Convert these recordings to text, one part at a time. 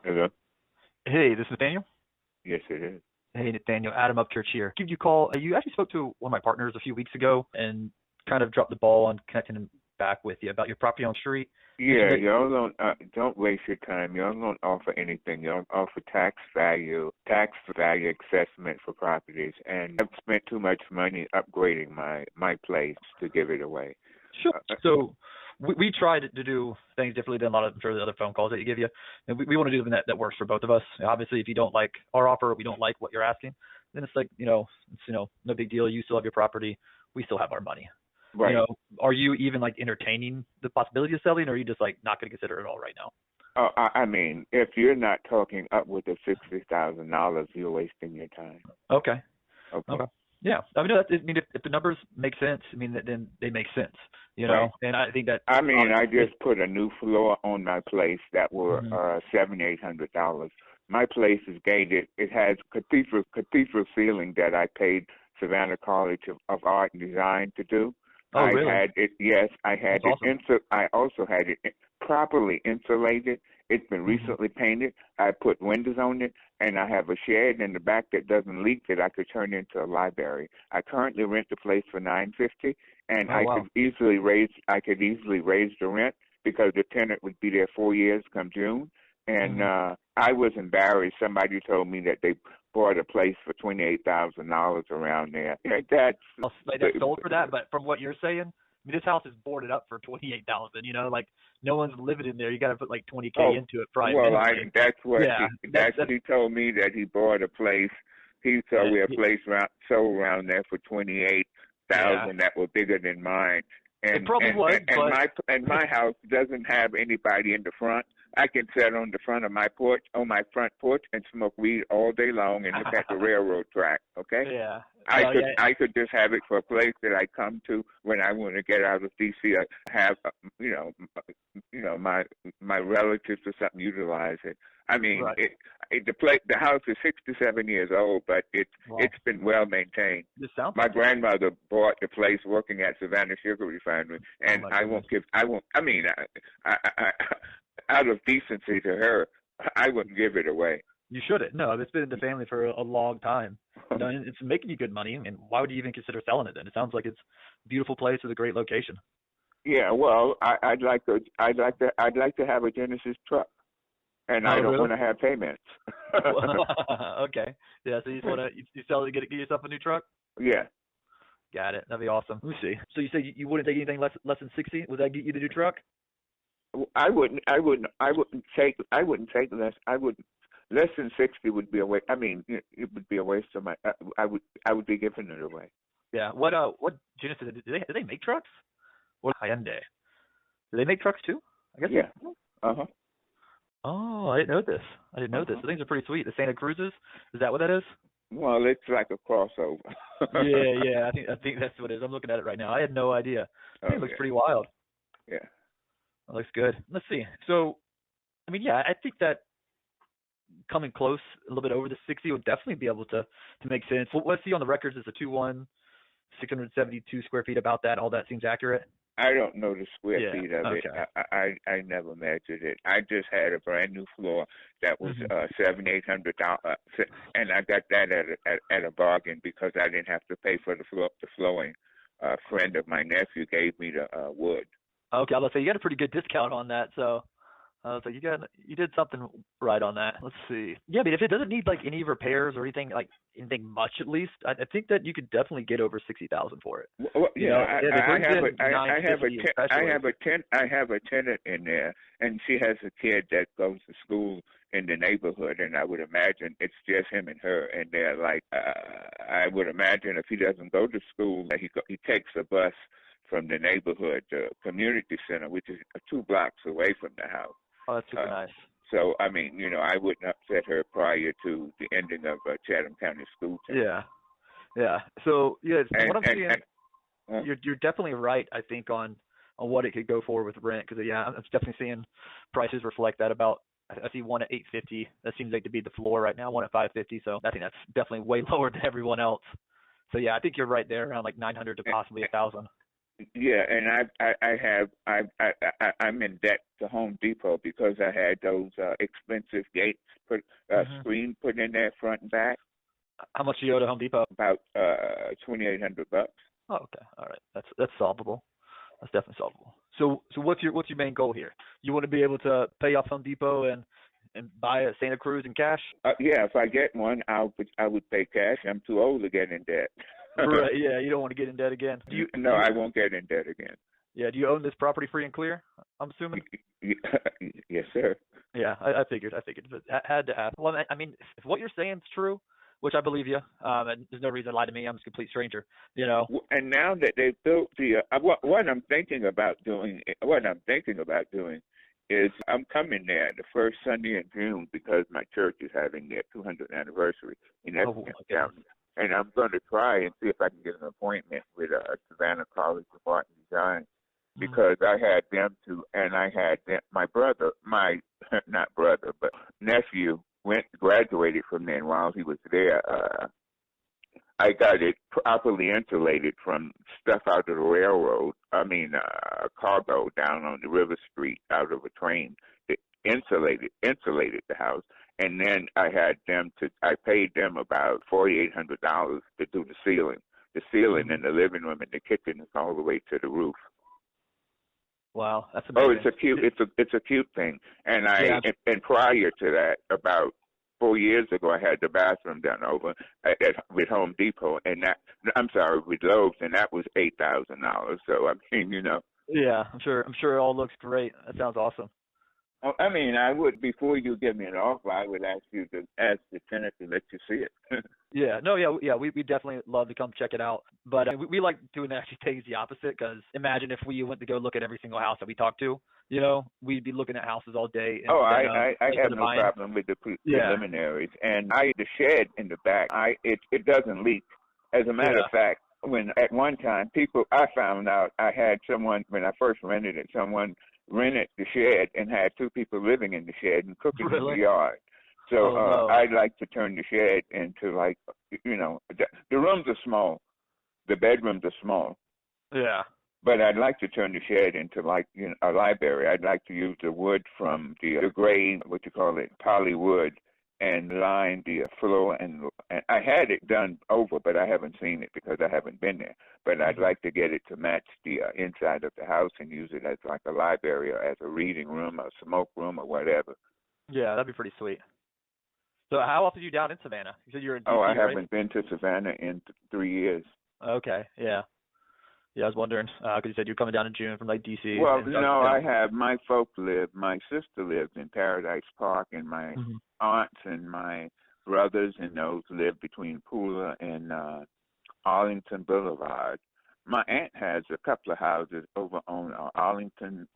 Hello? Hey, this is Nathaniel. Yes, it is. Hey, Nathaniel. Adam Upchurch here. Give you a call. You actually spoke to one of my partners a few weeks ago and kind of dropped the ball on connecting him back with you about your property on the street. Mentioned Yeah, that. y'all don't waste your time. Y'all don't offer anything. Y'all offer tax value assessment for properties, and I've spent too much money upgrading my place to give it away. Sure. Uh, So we tried to do things differently than a lot of, I'm sure, the other phone calls that you give you. And we want to do something that works for both of us. Obviously, if you don't like our offer, we don't like what you're asking, then it's like, no big deal. You still have your property. We still have our money. right. Are you even like entertaining the possibility of selling, or are you just like not going to consider it all right now? I mean, if you're not talking upwards of $60,000, you're wasting your time. Okay. Okay. Okay. Yeah. I mean, if the numbers make sense, then they make sense, Right. and I think that I mean, I obviously. just put a new floor on my place that were Mhm. $700-800. My place is gated. It has cathedral ceiling that I paid Savannah College of Art and Design to do. Oh, I really? had it. Yes, I had That's it. awesome. I also had it properly insulated. It's been Mhm. recently painted. I put windows on it, and I have a shed in the back that doesn't leak that I could turn into a library. I currently rent the place for $950, and Oh, wow. I could easily raise the rent because the tenant would be there 4 years come June. And Mhm. I was embarrassed. Somebody told me that they bought a place for $28,000 around there. Yeah, Like that sold for that, but from what you're saying, this house is boarded up for 28,000. Like no one's living in there. You got to put like 20K oh into it, probably well. I minimally. that's what Yeah, that's he told me that he bought a place. He saw that. we a place sold around there for 28 Yeah, thousand that were bigger than mine. it And probably and was, and but my house doesn't have anybody in the front. I can sit on the front of my porch, on my front porch, and smoke weed all day long and look at the railroad track. Okay, yeah. I Well, could yeah. I could just have it for a place that I come to when I want to get out of DC. I have my relatives or something utilize it. I mean, Right. the house is 67 years old, but Well, it's been well maintained. this sounds My like it. grandmother bought the place working at Savannah Sugar Refinery, Oh and my goodness. I won't. I mean, out of decency to her, I wouldn't give it away. You shouldn't. No, it's been in the family for a long time. And it's making you good money. And why would you even consider selling it then? It sounds like it's a beautiful place with a great location. Yeah, well, I'd like to have a Genesis truck, and I Oh, don't really? want to have payments. Okay. Yeah, so you just want to you sell it to get yourself a new truck? Yeah. Got it. That'd be awesome. Let me see. So you say you wouldn't take anything less than 60? Would that get you the new truck? I wouldn't take less. I would less than 60 would be a waste. I mean, it would be a waste of my. I would be giving it away. Yeah. What Genesis do they make trucks? What Hyundai? Do they make trucks too? I guess they Yeah. Uh huh. Oh, I didn't know this. I didn't know Uh this. huh. The things are pretty sweet. The Santa Cruzes, is that what that is? Well, it's like a crossover. Yeah, yeah. I think that's what it is. I'm looking at it right now. I had no idea. The Oh thing looks yeah. pretty wild. Yeah. It looks good. Let's see. So, yeah, I think that coming close a little bit over the 60 would definitely be able to make sense. Let's see on the records is a 2-1, 672 square feet. About that, all that seems accurate. I don't know the square Yeah. feet of it. Okay. I never measured it. I just had a brand new floor that was Hmm. $700-800, and I got that at a bargain because I didn't have to pay for the flooring. A friend of my nephew gave me the wood. Okay, I'll say you got a pretty good discount on that. So so you did something right on that. Let's see. Yeah, if it doesn't need like any repairs or anything much at least, I think that you could definitely get over 60,000 for it. Well, yeah, If it brings in I have 950 especially. I have a tenant in there, and she has a kid that goes to school in the neighborhood, and I would imagine it's just him and her, and they're like, I would imagine if he doesn't go to school, he takes a bus from the neighborhood community center, which is 2 blocks away from the house. Oh, that's super Uh, nice. so I mean, I wouldn't upset her prior to the ending of Chatham County school term. Yeah, yeah. So yeah, from And what I'm seeing, uh, you're definitely right. I think on what it could go for with rent because yeah, I'm definitely seeing prices reflect that about. I see one at 850. That seems like to be the floor right now. One at 550. So I think that's definitely way lower than everyone else. So yeah, I think you're right there around like 900 to possibly 1,000. Yeah, and I'm in debt to Home Depot because I had those expensive gates Hmm. screen put in there front and back, How much do you owe to Home Depot? about $2,800. Oh, okay. All right. That's solvable. That's definitely solvable. So what's your main goal here? You want to be able to pay off Home Depot and buy a Santa Cruz in cash? Yeah, if I get one, I would pay cash. I'm too old to get in debt. Right. Yeah. You don't want to get in debt again. Do you No, do you I won't get in debt again. yeah, do you own this property free and clear? I'm assuming. Yes, sir. Yeah, I figured. I figured. But I had to ask. Well, I mean, if what you're saying is true, which I believe you, and there's no reason to lie to me. I'm a complete stranger. You know. And now that they've built the what I'm thinking about doing is I'm coming there the first Sunday in June because my church is having their 200th anniversary in Oh Effingham my goodness. County, and I'm going to try and see if I can get an appointment with Savannah College of Art and Design Mm. because I had them to, and I had them, my brother, my not brother, but nephew graduated from there, and while he was there, I got it properly insulated from stuff out of the railroad. I mean, cargo down on the River Street out of a train. It insulated the house, and then I paid them about $4,800 to do the ceiling. The ceiling Mm. in the living room and the kitchen is all the way to the roof. Wow, that's Oh, amazing. it's a cute thing. And Yeah. and prior to that, about 4 years ago, I had the bathroom done over with Home Depot, and I'm sorry, with Lowe's, and that was $8,000. So I mean, Yeah. I'm sure it all looks great. That sounds awesome. I mean, I would before you give me an offer, I would ask you to ask the tenant to let you see it. Yeah, no, yeah. We definitely love to come check it out. But we like doing actually things the opposite because imagine if we went to go look at every single house that we talked to, we'd be looking at houses all day Oh, instead of I have instead of no buying. problem with the Yeah, preliminaries, and the shed in the back, it doesn't leak. As a matter yeah, of fact, when at one time I found out I had someone when I first rented it, someone rented the shed and had two people living in the shed and cooking in the really. yard. So Oh no. I'd like to turn the shed into like, the rooms are small, the bedrooms are small. Yeah, But I'd like to turn the shed into like a library. I'd like to use the wood from the gray, what you call it, poly wood, and line the floor. And I had it done over, but I haven't seen it because I haven't been there. But I'd hmm like to get it to match the inside of the house and use it as like a library or as a reading room or smoke room or whatever. yeah. That'd be pretty sweet. So how often are you down in Savannah? You said you're in Oh, I DC, right? haven't been to Savannah in 3 years. Okay, yeah. Yeah, I was wondering because you said you're coming down in June from like DC Well, and Douglas I County. have my sister lives in Paradise Park, and my Hmm. aunts and my brothers and those live between Pooler and Arlington Boulevard. My aunt has a couple of houses over on Arlington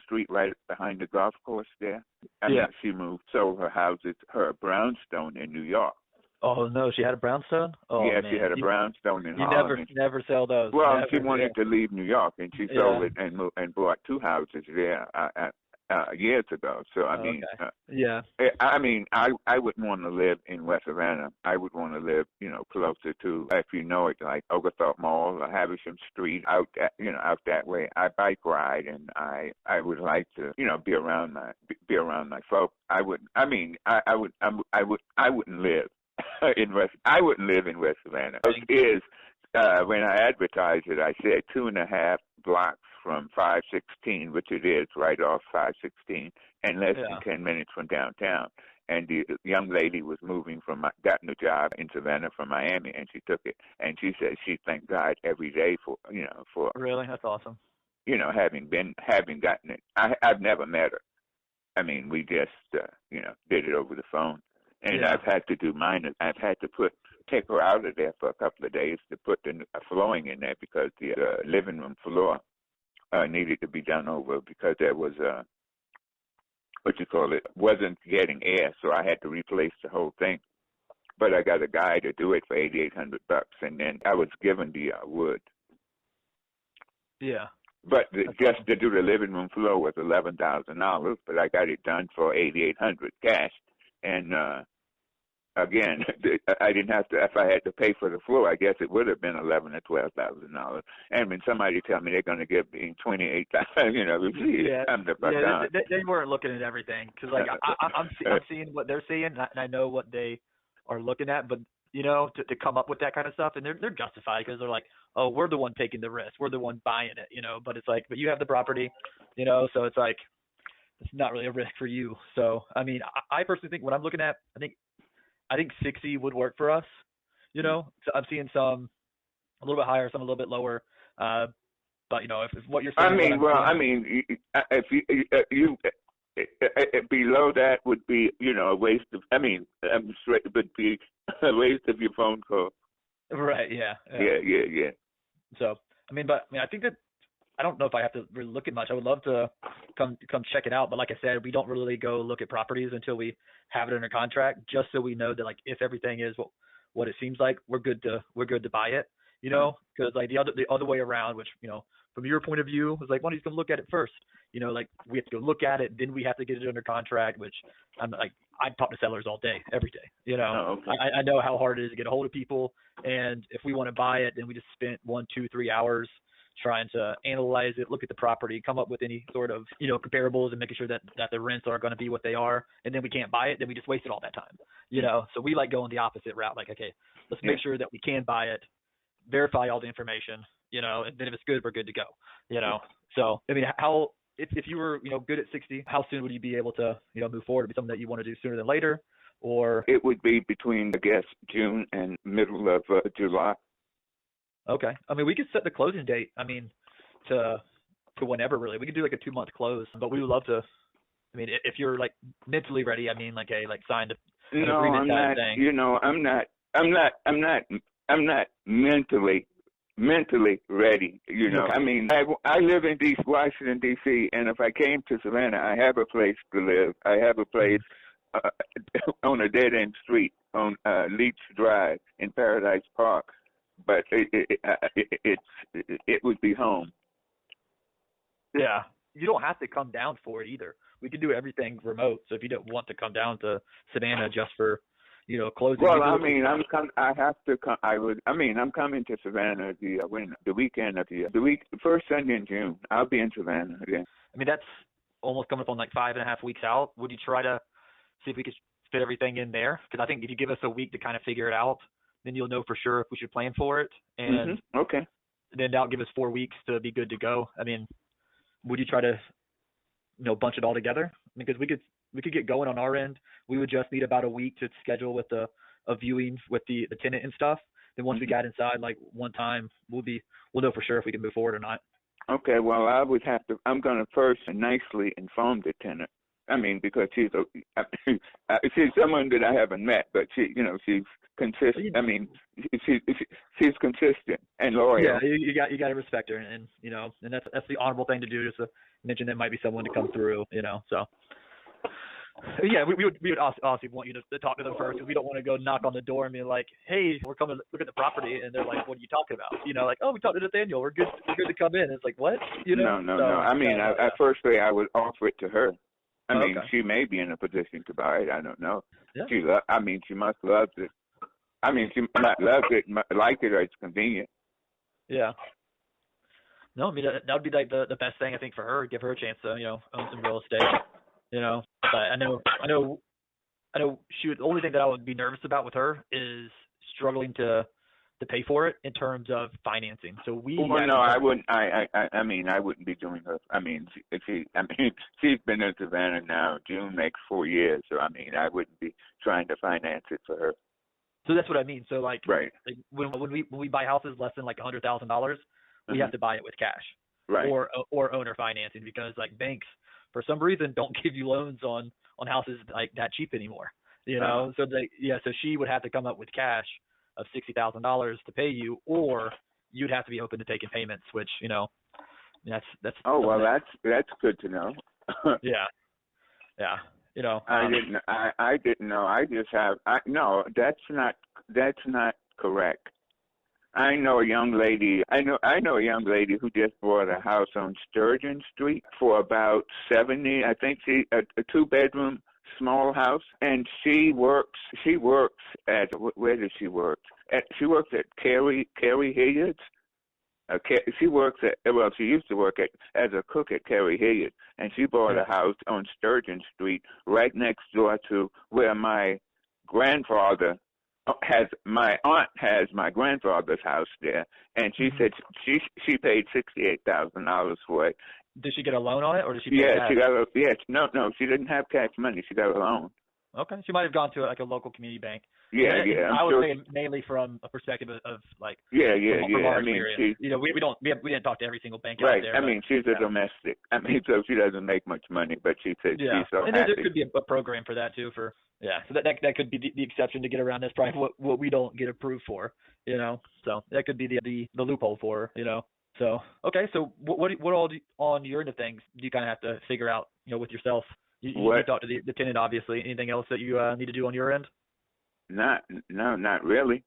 Street, right behind the golf course there. I Yeah. mean, she moved, sold her brownstone in New York. Oh no, she had a brownstone. Oh Yeah, she man, had a brownstone in you Harlem, never and never sell those. well, she Never. Yeah. wanted to leave New York, and she sold Yeah. it and bought two houses there years ago. So Okay. Yeah. I mean, I wouldn't want to live in West Savannah. I would want to live, closer to, if you know it, like Oglethorpe Mall or Havisham Street, out that way. I bike ride, and I would like to, be around my folk. I would. I mean, I wouldn't live in West. I wouldn't live in West Savannah. It is when I advertised it, I said 2.5 blocks from 516, which it is right off 516, and less than Yeah. 10 minutes from downtown. And the young lady was gotten a job in Savannah from Miami, and she took it. And she said she thanked God every day for Really? That's awesome. having gotten it. I've never met her. I mean, we just did it over the phone, and Yeah. I've had to do mine. I've had to take her out of there for a couple of days to put the flooring in there because the living room floor needed to be done over because there was what you call it wasn't getting air, so I had to replace the whole thing. But I got a guy to do it for $8,800, and then I was given the wood. Yeah. But That's just awesome. to do the living room floor was $11,000, but I got it done for $8,800 cash, and again, I didn't have to. If I had to pay for the floor, I guess it would have been $11,000 or $12,000. And when somebody tell me they're going to give me $28,000, Yeah, I'm the fuck yeah, on. they weren't looking at everything because like I'm seeing what they're seeing and I know what they are looking at, but to come up with that kind of stuff and they're justified because they're like, oh, we're the one taking the risk, we're the one buying it, but it's like, but you have the property, so it's like it's not really a risk for you. So I mean, I personally think what I'm looking at, I think 60 would work for us. So I'm seeing some a little bit higher, some a little bit lower. But if what you're saying, if you below that would be, a waste of. I'm straight, would be a waste of your phone call. Right. Yeah. Yeah. So I think that I don't know if I have to really look at much. I would love to come check it out, but like I said, we don't really go look at properties until we have it under contract, just so we know that like if everything is what it seems like, we're good to buy it. Because like the other way around, which from your point of view, was like, why don't you come look at it first? Like we have to go look at it, then we have to get it under contract, which I'm like, I talk to sellers all day, every day. Oh, okay. I know how hard it is to get a hold of people, and if we want to buy it, then we just spent 1, 2, 3 hours trying to analyze it, look at the property, come up with any sort of comparables, and making sure that the rents are going to be what they are, and then we can't buy it, then we just wasted all that time. So we like going the opposite route. Like, okay, let's make sure that we can buy it, verify all the information, and then if it's good, we're good to go. So I mean, how if you were good at 60, how soon would you be able to move forward? Would it be something that you want to do sooner than later, or it would be between, I guess, June and middle of July. Okay. I mean, we could set the closing date. I mean, to whenever really. We could do like a 2-month close, but we would love to. I mean, if you're like mentally ready, I mean, like signed an agreement type thing. I'm not mentally ready. Okay. I mean, I live in Washington D.C., and if I came to Savannah, I have a place to live. I have a place on a dead end street on Leach Drive in Paradise Park. But it would be home. Yeah, you don't have to come down for it either. We could do everything remote. So if you don't want to come down to Savannah just for closing. Well, I mean, I'm coming to Savannah the weekend of the first Sunday in June. I'll be in Savannah again. I mean, that's almost coming up on like 5.5 weeks out. Would you try to see if we could fit everything in there? Because I think if you give us a week to kind of figure it out, then you'll know for sure if we should plan for it. And okay. Then that'll give us 4 weeks to be good to go. I mean, would you try to, bunch it all together? Because we could get going on our end. We would just need about a week to schedule with a viewing with the tenant and stuff. Then once we got inside, like one time, we'll know for sure if we can move forward or not. Okay. Well, I'm going to first nicely inform the tenant. I mean, because she's someone that I haven't met, but she's consistent. I mean, she's consistent and loyal. Yeah, you got to respect her, and that's the honorable thing to do. Just to mention there might be someone to come through, So yeah, we would obviously want you to talk to them first, because we don't want to go knock on the door and be like, hey, we're coming to look at the property, and they're like, what are you talking about? Like, oh, we talked to Nathaniel, we're good to come in. It's like, what? No. I mean, firstly, I would offer it to her. I mean, she may be in a position to buy it. I don't know. Yeah. She must love it. I mean, she might love it, like it, or it's convenient. Yeah. No, I mean, that would be like the best thing, I think, for her. Give her a chance to, own some real estate. But I know. The only thing that I would be nervous about with her is struggling to pay for it in terms of financing. So I wouldn't. I mean, I wouldn't be doing her. I mean, she's been in Savannah now. June makes 4 years, so I mean, I wouldn't be trying to finance it for her. So that's what I mean. So like, right. Like when we buy houses less than like $100,000, we have to buy it with cash, right? Or owner financing, because like banks for some reason don't give you loans on houses like that cheap anymore. So so she would have to come up with cash of $60,000 to pay you, or you'd have to be open to taking payments, which that's. Oh well, that's good to know. Yeah. I didn't know. I just have. No, that's not correct. I know a young lady who just bought a house on Sturgeon Street for about 70. I think a 2-bedroom, small house, and she works. She works at where does she work? She works at Carrie Hilliard's. She works at well. She used to work as a cook at Carrie Hilliard, and she bought a house on Sturgeon Street, right next door to where my grandfather my aunt has my grandfather's house there, and she said she paid $68,000 for it. Did she get a loan on it, or did she? Yeah, she got a no. She didn't have cash money. She got a loan. Okay, she might have gone to like a local community bank. Yeah. I would say mainly from a perspective of like. Yeah. From our I mean, experience. We didn't talk to every single bank right. out there. I mean, she's a domestic. I mean, so she doesn't make much money, but she said she's so and happy. there could be a program for that too. So that could be the exception to get around this. Probably what we don't get approved for. So that could be the loophole for her. So okay. So what all on your end of things do you kind of have to figure out with yourself? You talk to the tenant, obviously. Anything else that you need to do on your end? Not really.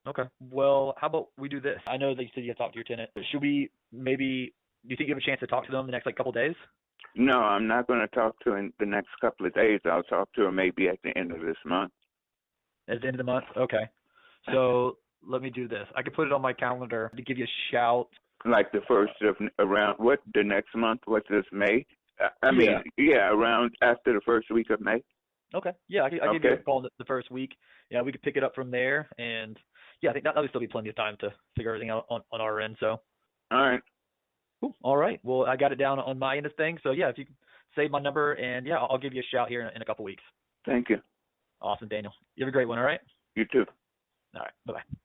Okay. Well, how about we do this? I know that you said you have to talk to your tenant. Should we maybe? Do you think you have a chance to talk to them the next couple days? No, I'm not going to talk to her in the next couple of days. I'll talk to her maybe at the end of this month. At the end of the month? Okay. So let me do this. I can put it on my calendar to give you a shout. Like the first of around the next month? What's this, May? I mean, around after the first week of May. Okay. Yeah, I give you a call the first week. Yeah, we could pick it up from there, and I think that'll still be plenty of time to figure everything out on our end. So. All right. Cool. All right. Well, I got it down on my end of things. So if you can save my number, and I'll give you a shout here in a couple weeks. Thank you. Awesome, Daniel. You have a great one. All right. You too. All right. Bye-bye.